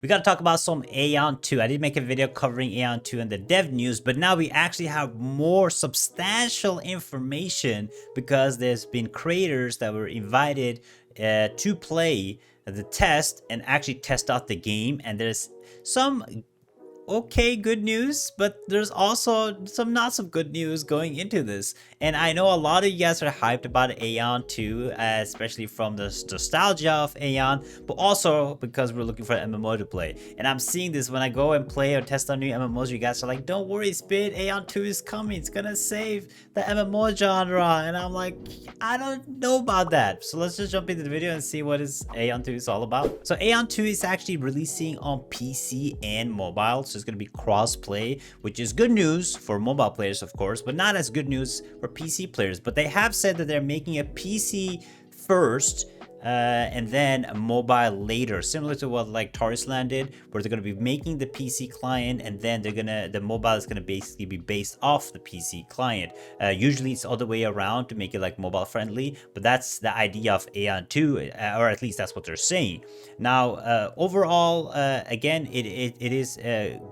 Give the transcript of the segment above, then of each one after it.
We got to talk about some Aion 2. I did make a video covering Aion 2 and the dev news, but now we actually have more substantial information because there's been creators that were invited to play the test and actually test out the game. And there's some okay good news, but there's also some not so good news going into this. And I know a lot of you guys are hyped about Aion too, especially from the nostalgia of Aion, but also because we're looking for an MMO to play. And I'm seeing this when I go and play or test on new MMOs. You guys are like, don't worry, Spid, Aion 2 is coming, it's gonna save the MMO genre. And I'm like, I don't know about that. So let's just jump into the video and see what is Aion 2 is all about. So Aion 2 is actually releasing on PC and mobile, so it's going to be cross-play, which is good news for mobile players, of course, but not as good news for PC players. But they have said that they're making a PC first and then mobile later, similar to what like Tarisland did, where they're going to be making the PC client and then the mobile is going to basically be based off the PC client. Usually it's all the way around to make it like mobile friendly, but that's the idea of Aion 2, or at least that's what they're saying. Now, overall, again, it is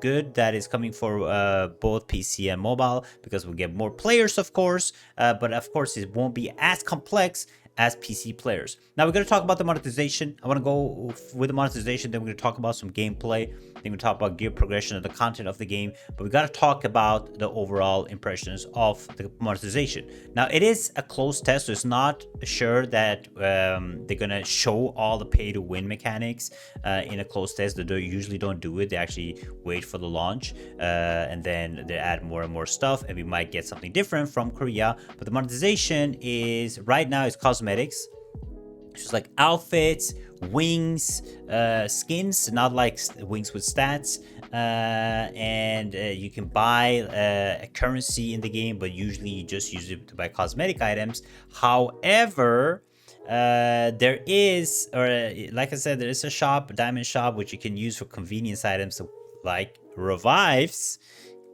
good that it's coming for both PC and mobile because we'll get more players, of course, but of course it won't be as complex as PC players. Now we're going to talk about the monetization. I want to go with the monetization, then we're going to talk about some gameplay, then we're going to talk about gear progression and the content of the game, but we got to talk about the overall impressions of the monetization. Now it is a closed test, so it's not sure that they're going to show all the pay to win mechanics in a closed test. They usually don't do it. They actually wait for the launch and then they add more and more stuff, and we might get something different from Korea. But the monetization is right now is cosmetics. Just like outfits, wings, skins, not like wings with stats, and you can buy a currency in the game, but usually you just use it to buy cosmetic items. However, there is, or like I said, there is a shop, a diamond shop, which you can use for convenience items like revives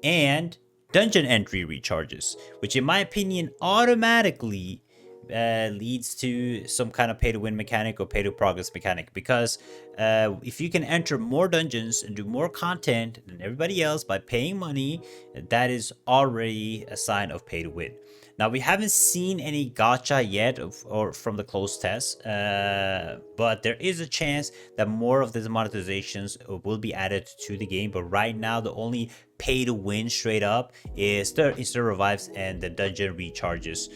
and dungeon entry recharges, which in my opinion automatically leads to some kind of pay to win mechanic or pay to progress mechanic, because if you can enter more dungeons and do more content than everybody else by paying money, that is already a sign of pay to win. Now we haven't seen any gacha yet or from the closed test, but there is a chance that more of these monetizations will be added to the game. But right now the only pay to win straight up is the revives and the dungeon recharges,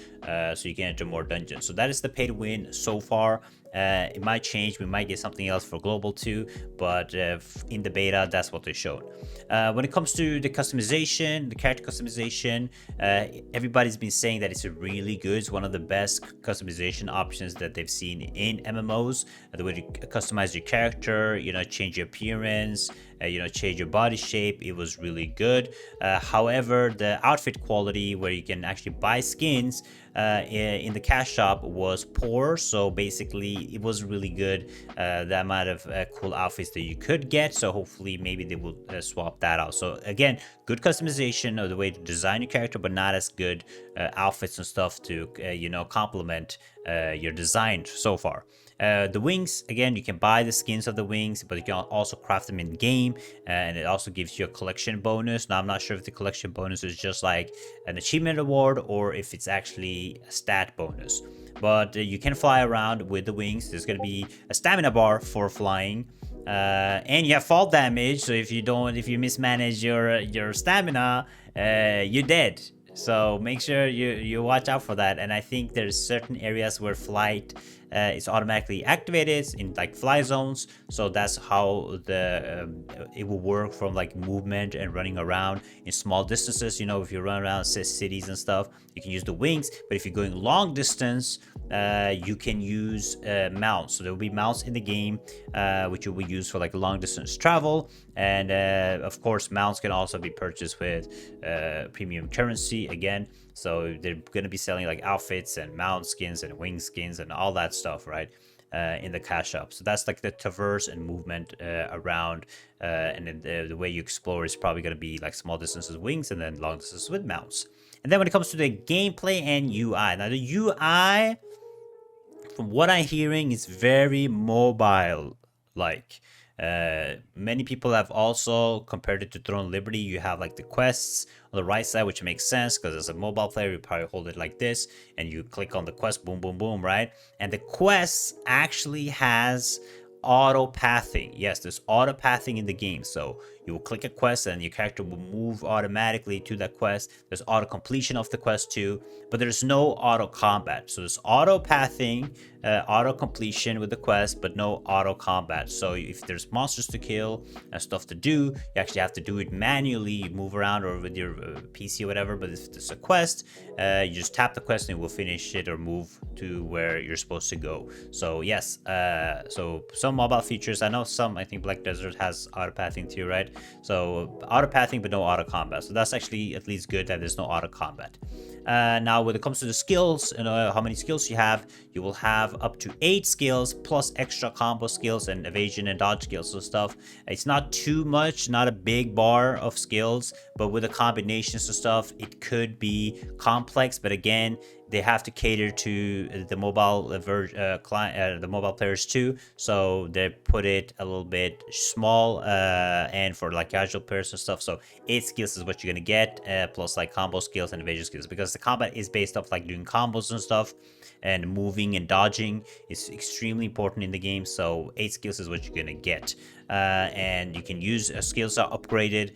so you can enter more dungeons. So that is the pay to win so far. It might change, we might get something else for global too, but in the beta that's what they showed. When it comes to the customization, the character customization, everybody's been saying that it's really good. It's one of the best customization options that they've seen in MMOs. The way to customize your character, you know, change your appearance, you know, change your body shape, it was really good. However, the outfit quality, where you can actually buy skins in the cash shop, was poor. So basically it was really good, the amount of cool outfits that you could get. So hopefully maybe they will swap that out. So again, good customization of the way to design your character, but not as good outfits and stuff to you know, complement your design so far. The wings, again, you can buy the skins of the wings, but you can also craft them in game, and it also gives you a collection bonus. Now I'm not sure if the collection bonus is just like an achievement award or if it's actually a stat bonus, but you can fly around with the wings. There's going to be a stamina bar for flying, and you have fall damage, so if you mismanage your stamina, you're dead. So make sure you watch out for that. And I think there's certain areas where flight is automatically activated in like fly zones. So that's how it will work, from like movement and running around in small distances. You know, if you run around cities and stuff, you can use the wings. But if you're going long distance, you can use mounts. So there will be mounts in the game, which you will use for like long distance travel. And of course, mounts can also be purchased with premium currency again. So they're going to be selling like outfits and mount skins and wing skins and all that stuff, right, in the cash shop. So that's like the traverse and movement around, and then the way you explore is probably going to be like small distances wings and then long distances with mounts. And then when it comes to the gameplay and UI, now the UI, from what I'm hearing, is very mobile like. Many people have also compared it to Throne Liberty. You have like the quests on the right side, which makes sense because as a mobile player, you probably hold it like this and you click on the quest, boom, boom, boom, right? And the quest actually has auto pathing. Yes, there's auto pathing in the game. So you will click a quest and your character will move automatically to that quest. There's auto completion of the quest too, but there's no auto combat. So there's auto pathing, auto completion with the quest, but no auto combat. So if there's monsters to kill and stuff to do, you actually have to do it manually. You move around or with your PC or whatever. But if there's a quest, you just tap the quest and it will finish it or move to where you're supposed to go. So yes, so some mobile features. I know some. I think Black Desert has auto pathing too, right? So auto pathing, but no auto combat. So that's actually at least good that there's no auto combat. Now, when it comes to the skills, how many skills you have, you will have up to 8 skills plus extra combo skills and evasion and dodge skills and stuff. It's not too much, not a big bar of skills, but with the combinations of stuff, it could be complex. But again, they have to cater to the mobile client, the mobile players too. So they put it a little bit small, and for like casual players and stuff. So 8 skills is what you're gonna get, plus like combo skills and evasion skills, because the combat is based off like doing combos and stuff, and moving and dodging is extremely important in the game. So 8 skills is what you're gonna get. And you can use skills are upgraded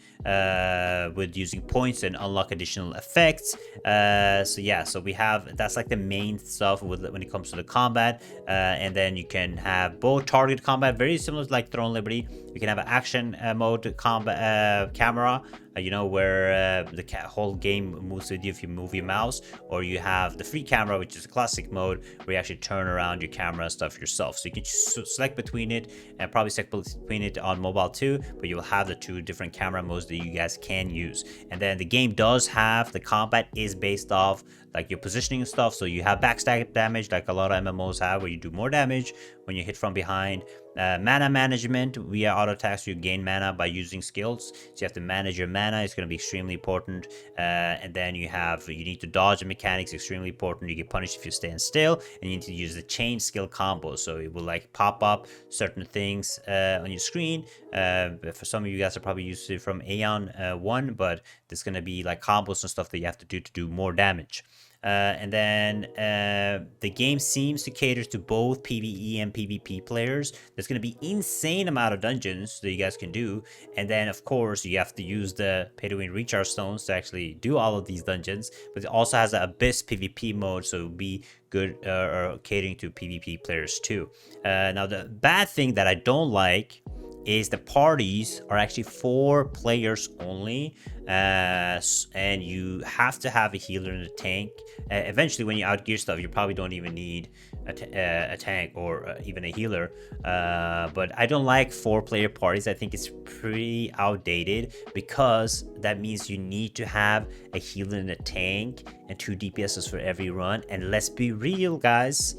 with using points and unlock additional effects. So yeah, so we have, that's like the main stuff when it comes to the combat. And then you can have both target combat, very similar to like Throne Liberty. You can have an action mode combat camera, where the whole game moves with you if you move your mouse, or you have the free camera, which is a classic mode where you actually turn around your camera and stuff yourself. So you can select between it, and probably select between it on mobile too, but you'll have the 2 different camera modes that you guys can use. And then the game does have, the combat is based off like your positioning and stuff. So you have backstab damage like a lot of MMOs have, where you do more damage when you hit from behind. Mana management via auto attacks, you gain mana by using skills, so you have to manage your mana. It's going to be extremely important. And then you need to dodge the mechanics, extremely important. You get punished if you stand still, and you need to use the chain skill combo, so it will like pop up certain things on your screen. For some of you guys are probably used to it from Aion 1, but there's going to be like combos and stuff that you have to do more damage. And then the game seems to cater to both PvE and PvP players. There's going to be insane amount of dungeons that you guys can do, and then of course you have to use the pay-to-win recharge stones to actually do all of these dungeons. But it also has an Abyss PvP mode, so it'll be good catering to PvP players too. Now the bad thing that I don't like is the parties are actually 4 players only, and you have to have a healer in the tank. Eventually, when you outgear stuff, you probably don't even need a tank or even a healer. But I don't like 4-player parties. I think it's pretty outdated, because that means you need to have a healer in the tank and 2 DPSs for every run. And let's be real, guys.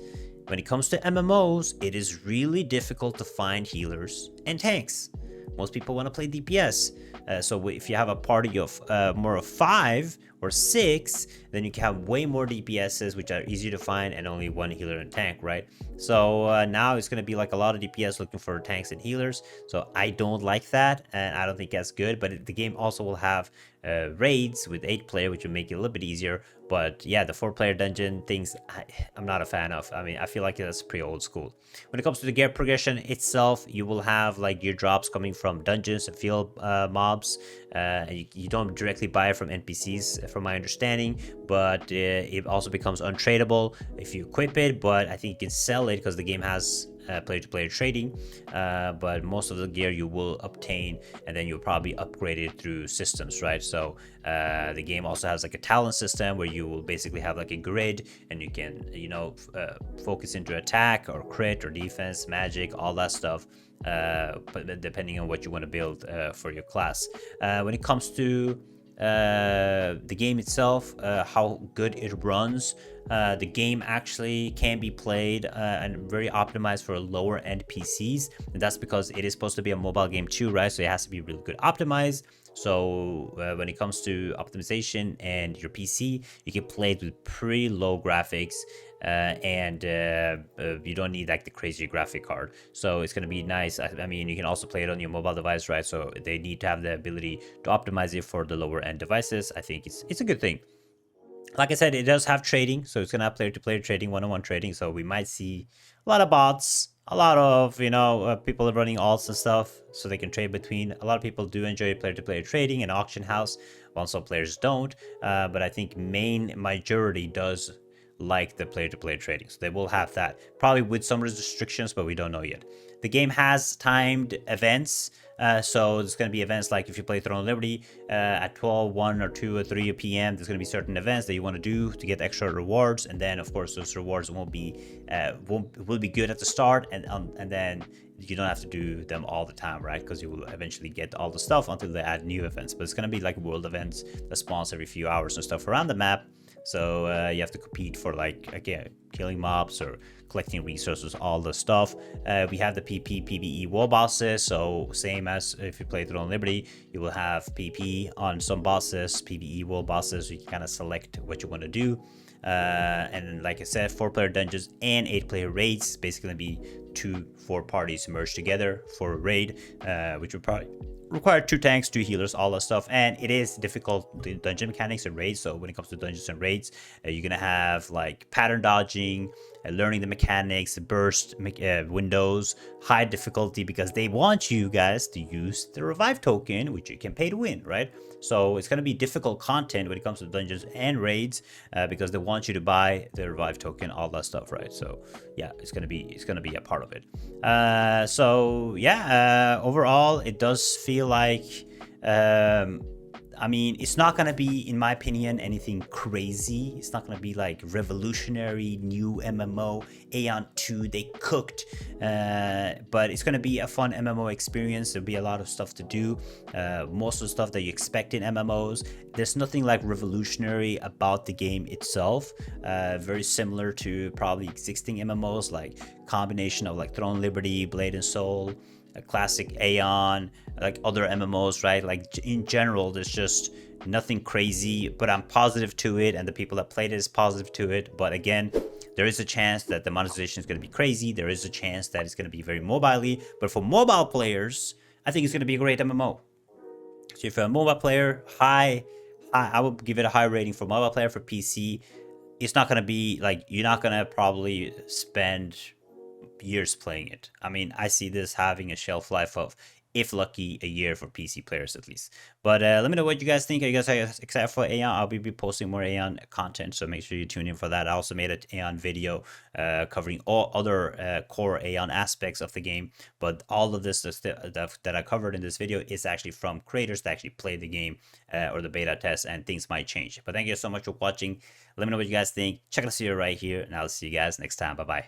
When it comes to MMOs, it is really difficult to find healers and tanks. Most people want to play DPS. So if you have a party of more of 5 or 6, then you can have way more DPSs, which are easier to find, and only 1 healer and tank, right? So now it's going to be like a lot of DPS looking for tanks and healers. So I don't like that, and I don't think that's good. But the game also will have raids with 8-player, which will make it a little bit easier. But yeah, the 4-player dungeon things, I'm not a fan of. I mean, I feel like that's pretty old school. When it comes to the gear progression itself, you will have like gear drops coming from dungeons and field mobs. You don't directly buy it from NPCs, from my understanding, but it also becomes untradeable if you equip it. But I think you can sell it because the game has player-to-player trading, but most of the gear you will obtain, and then you'll probably upgrade it through systems, right? So the game also has like a talent system where you will basically have like a grid, and you can focus into attack or crit or defense, magic, all that stuff, but depending on what you want to build for your class. When it comes to the game itself, how good it runs, the game actually can be played and very optimized for lower end PCs, and that's because it is supposed to be a mobile game too, right? So it has to be really good optimized. So when it comes to optimization and your PC, you can play it with pretty low graphics, and you don't need like the crazy graphic card. So it's gonna be nice. I mean, you can also play it on your mobile device, right? So they need to have the ability to optimize it for the lower end devices. I think it's a good thing. Like I said, it does have trading, so it's gonna have player-to-player trading, one-on-one trading. So we might see a lot of bots, a lot of people running alts and stuff, so they can trade between. A lot of people do enjoy player-to-player trading and auction house, while some players don't. But I think main majority does like the player-to-player trading, so they will have that probably with some restrictions, but we don't know yet. The game has timed events, so there's going to be events like if you play Throne of Liberty at 12, 1 or 2 or 3 p.m. There's going to be certain events that you want to do to get extra rewards, and then of course those rewards will be good at the start, and then you don't have to do them all the time, right? Because you will eventually get all the stuff until they add new events. But it's going to be like world events that spawns every few hours and stuff around the map. So you have to compete for, like, again, killing mobs or collecting resources, all the stuff. We have the PP, PvE wall bosses. So same as if you play Throne of Liberty, you will have PP on some bosses, PvE wall bosses. So you can kind of select what you want to do. And like I said, 4-player dungeons and 8-player raids. It's basically going to be 2-4 parties merged together for a raid, which would probably require 2 tanks, 2 healers, all that stuff. And it is difficult, the dungeon mechanics and raids. So when it comes to dungeons and raids, you're gonna have like pattern dodging, learning the mechanics, burst windows, high difficulty, because they want you guys to use the revive token, which you can pay to win, right? So it's going to be difficult content when it comes to dungeons and raids, because they want you to buy the revive token, all that stuff, right? So yeah, it's gonna be a part of it. So yeah, overall, it does feel like, I mean, it's not going to be, in my opinion, anything crazy. It's not going to be like revolutionary new MMO. Aion 2, they cooked. But it's going to be a fun MMO experience. There'll be a lot of stuff to do. Most of the stuff that you expect in MMOs. There's nothing like revolutionary about the game itself. Very similar to probably existing MMOs, like combination of like Throne Liberty, Blade and Soul, a classic Aion, like other MMOs, right? Like in general, there's just nothing crazy, but I'm positive to it, and the people that played it is positive to it. But again, there is a chance that the monetization is going to be crazy. There is a chance that it's going to be very mobile-y. But for mobile players, I think it's going to be a great MMO. So if you're a mobile player, I would give it a high rating for mobile player. For PC, it's not going to be like, you're not going to probably spend years playing it. I mean, I see this having a shelf life of, if lucky, a year for PC players at least. But let me know what you guys think. Are you guys excited for Aion? I'll be posting more Aion content, so make sure you tune in for that. I also made an Aion video covering all other core Aion aspects of the game, but all of this that I covered in this video is actually from creators that actually play the game or the beta test, and things might change. But thank you so much for watching. Let me know what you guys think. Check out the video right here, and I'll see you guys next time. Bye bye.